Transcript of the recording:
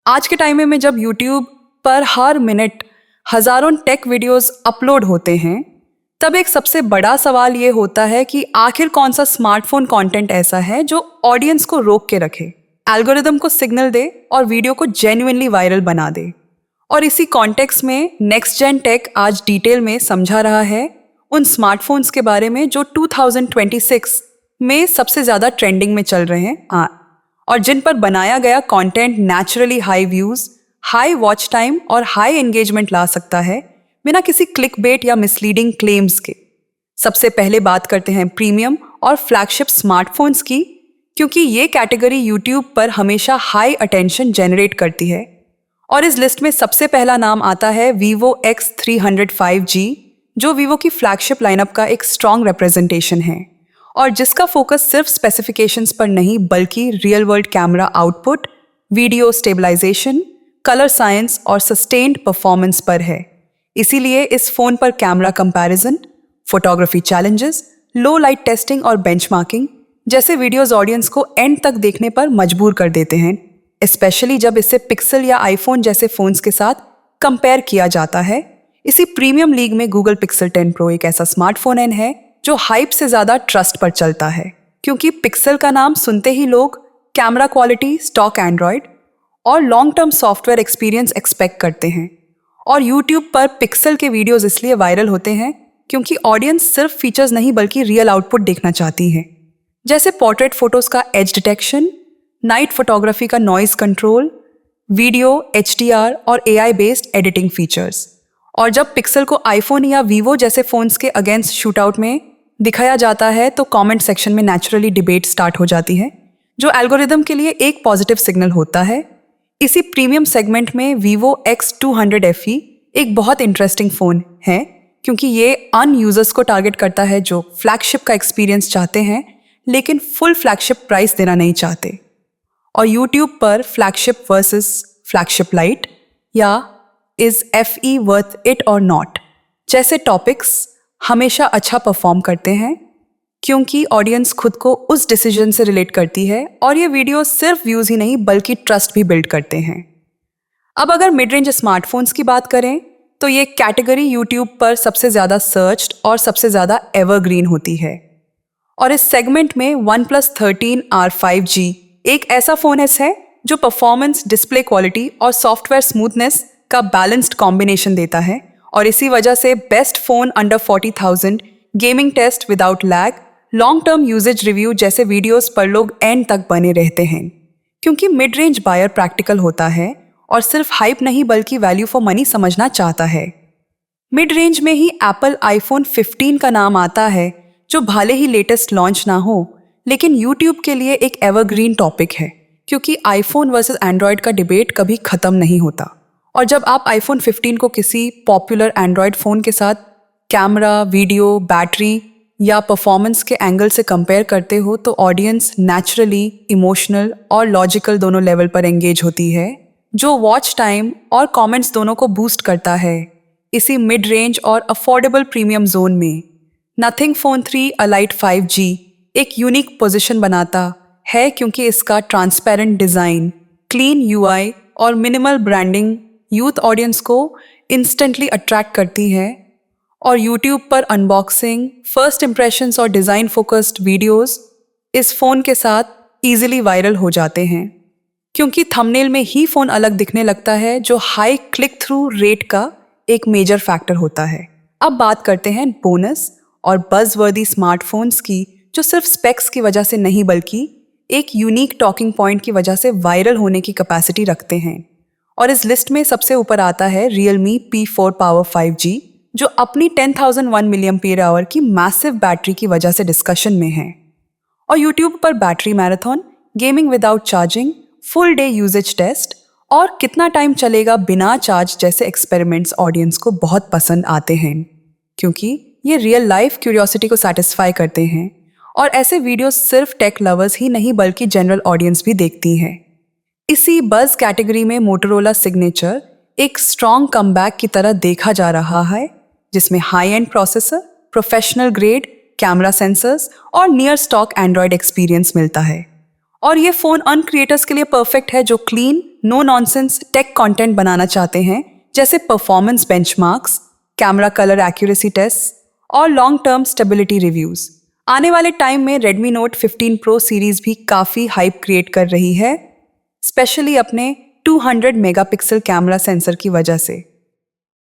आज के टाइम में जब यूट्यूब पर हर मिनट हजारों टेक वीडियोस अपलोड होते हैं, तब एक सबसे बड़ा सवाल ये होता है कि आखिर कौन सा स्मार्टफोन कंटेंट ऐसा है जो ऑडियंस को रोक के रखे, एल्गोरिदम को सिग्नल दे और वीडियो को जेन्युइनली वायरल बना दे। और इसी कॉन्टेक्स्ट में नेक्स्ट जेन टेक आज डिटेल में समझा रहा है उन स्मार्टफोन्स के बारे में जो 2026 में सबसे ज़्यादा ट्रेंडिंग में चल रहे हैं और जिन पर बनाया गया content naturally high views, high watch time और हाई एंगेजमेंट ला सकता है बिना किसी क्लिकबेट या मिसलीडिंग क्लेम्स के। सबसे पहले बात करते हैं प्रीमियम और फ्लैगशिप स्मार्टफोन्स की, क्योंकि ये कैटेगरी यूट्यूब पर हमेशा हाई अटेंशन जनरेट करती है। और इस लिस्ट में सबसे पहला नाम आता है Vivo X300 5G, जो वीवो की फ्लैगशिप लाइनअप का एक स्ट्रॉन्ग रिप्रेजेंटेशन है और जिसका फोकस सिर्फ स्पेसिफिकेशंस पर नहीं बल्कि real world camera output, video stabilization, colour science और सस्टेन्ड परफॉर्मेंस पर है। इसीलिए इस फोन पर camera comparison, photography challenges, low light testing और बेंचमार्किंग जैसे वीडियोस ऑडियंस को एंड तक देखने पर मजबूर कर देते हैं, स्पेशली जब इसे पिक्सल या आईफोन जैसे फोन्स के साथ कंपेयर किया जाता है। इसी प्रीमियम लीग में गूगल पिक्सल 10 प्रो एक ऐसा स्मार्टफोन है जो हाइप से ज़्यादा ट्रस्ट पर चलता है, क्योंकि पिक्सल का नाम सुनते ही लोग कैमरा क्वालिटी, स्टॉक एंड्रॉयड और long term software experience expect करते हैं। और यूट्यूब पर पिक्सल के वीडियोस इसलिए वायरल होते हैं क्योंकि ऑडियंस सिर्फ फीचर्स नहीं बल्कि रियल आउटपुट देखना चाहती है, जैसे पोर्ट्रेट फोटोज का एज डिटेक्शन, नाइट फोटोग्राफी का नॉइज कंट्रोल, वीडियो HDR और AI बेस्ड एडिटिंग फीचर्स। और जब पिक्सल को आईफोन या वीवो जैसे फोन्स के अगेंस्ट शूटआउट में दिखाया जाता है तो कमेंट सेक्शन में नेचुरली डिबेट स्टार्ट हो जाती है, जो एल्गोरिदम के लिए एक पॉजिटिव सिग्नल होता है। इसी प्रीमियम सेगमेंट में Vivo X200 FE एक बहुत इंटरेस्टिंग फ़ोन है, क्योंकि ये अन यूजर्स को टारगेट करता है जो फ्लैगशिप का एक्सपीरियंस चाहते हैं लेकिन फुल फ्लैगशिप प्राइस देना नहीं चाहते। और यूट्यूब पर फ्लैगशिप वर्सेस फ्लैगशिप लाइट या इज FE वर्थ इट और नॉट जैसे टॉपिक्स हमेशा अच्छा परफॉर्म करते हैं, क्योंकि ऑडियंस खुद को उस डिसीजन से रिलेट करती है और ये वीडियो सिर्फ व्यूज ही नहीं बल्कि ट्रस्ट भी बिल्ड करते हैं। अब अगर मिड रेंज स्मार्टफोन्स की बात करें तो ये कैटेगरी यूट्यूब पर सबसे ज़्यादा सर्च्ड और सबसे ज़्यादा एवरग्रीन होती है। और इस सेगमेंट में OnePlus 13R 5G एक ऐसा फ़ोन है जो परफॉर्मेंस, डिस्प्ले क्वालिटी और सॉफ्टवेयर स्मूथनेस का बैलेंस्ड कॉम्बिनेशन देता है। और इसी वजह से best phone under 40,000, gaming test without lag, long term usage review जैसे वीडियोस पर लोग एंड तक बने रहते हैं, क्योंकि मिड रेंज बायर प्रैक्टिकल होता है और सिर्फ हाइप नहीं बल्कि वैल्यू फॉर मनी समझना चाहता है। मिड रेंज में ही एप्पल आईफोन 15 का नाम आता है, जो भले ही लेटेस्ट लॉन्च ना हो लेकिन यूट्यूब के लिए एक एवरग्रीन टॉपिक है, क्योंकि आईफोन वर्सेस एंड्रॉयड का डिबेट कभी खत्म नहीं होता। और जब आप आईफोन 15 को किसी पॉपुलर एंड्रॉयड फ़ोन के साथ कैमरा, वीडियो, बैटरी या परफॉर्मेंस के एंगल से कंपेयर करते हो तो ऑडियंस नेचुरली इमोशनल और लॉजिकल दोनों लेवल पर एंगेज होती है, जो वॉच टाइम और कमेंट्स दोनों को बूस्ट करता है। इसी मिड रेंज और अफोर्डेबल प्रीमियम जोन में नथिंग फोन 3 अलाइट 5G एक यूनिक पोजीशन बनाता है, क्योंकि इसका ट्रांसपेरेंट डिज़ाइन, क्लीन UI और मिनिमल ब्रांडिंग यूथ ऑडियंस को इंस्टेंटली अट्रैक्ट करती है। और यूट्यूब पर अनबॉक्सिंग, फर्स्ट इंप्रेशंस और डिज़ाइन फोकस्ड वीडियोस इस फ़ोन के साथ इजीली वायरल हो जाते हैं, क्योंकि थंबनेल में ही फ़ोन अलग दिखने लगता है, जो हाई क्लिक थ्रू रेट का एक मेजर फैक्टर होता है। अब बात करते हैं बोनस और बज़वर्दी स्मार्टफोन्स की, जो सिर्फ स्पेक्स की वजह से नहीं बल्कि एक यूनिक टॉकिंग पॉइंट की वजह से वायरल होने की कैपेसिटी रखते हैं। और इस लिस्ट में सबसे ऊपर आता है Realme P4 Power 5G, जो अपनी 10,001 mAh की मैसिव बैटरी की वजह से डिस्कशन में है। और यूट्यूब पर battery marathon, gaming without charging, full day usage test और कितना टाइम चलेगा बिना चार्ज जैसे एक्सपेरिमेंट्स ऑडियंस को बहुत पसंद आते हैं, क्योंकि ये रियल लाइफ क्यूरियोसिटी को सेटिस्फाई करते हैं। और ऐसे वीडियोस सिर्फ टेक लवर्स ही नहीं बल्कि जनरल ऑडियंस भी देखती है। इसी बज़ कैटेगरी में मोटोरोला सिग्नेचर एक स्ट्रॉन्ग कमबैक की तरह देखा जा रहा है, जिसमें high and processor, professional grade camera sensors और नियर स्टॉक एंड्रॉयड एक्सपीरियंस मिलता है। और ये फ़ोन उन क्रिएटर्स के लिए परफेक्ट है जो clean, no nonsense tech content बनाना चाहते हैं, जैसे performance benchmarks, camera colour accuracy test और लॉन्ग टर्म स्टेबिलिटी रिव्यूज़। आने वाले टाइम में Redmi Note 15 Pro सीरीज़ भी काफ़ी हाइप क्रिएट कर रही है, स्पेशली अपने 200 मेगापिक्सल कैमरा सेंसर की वजह से।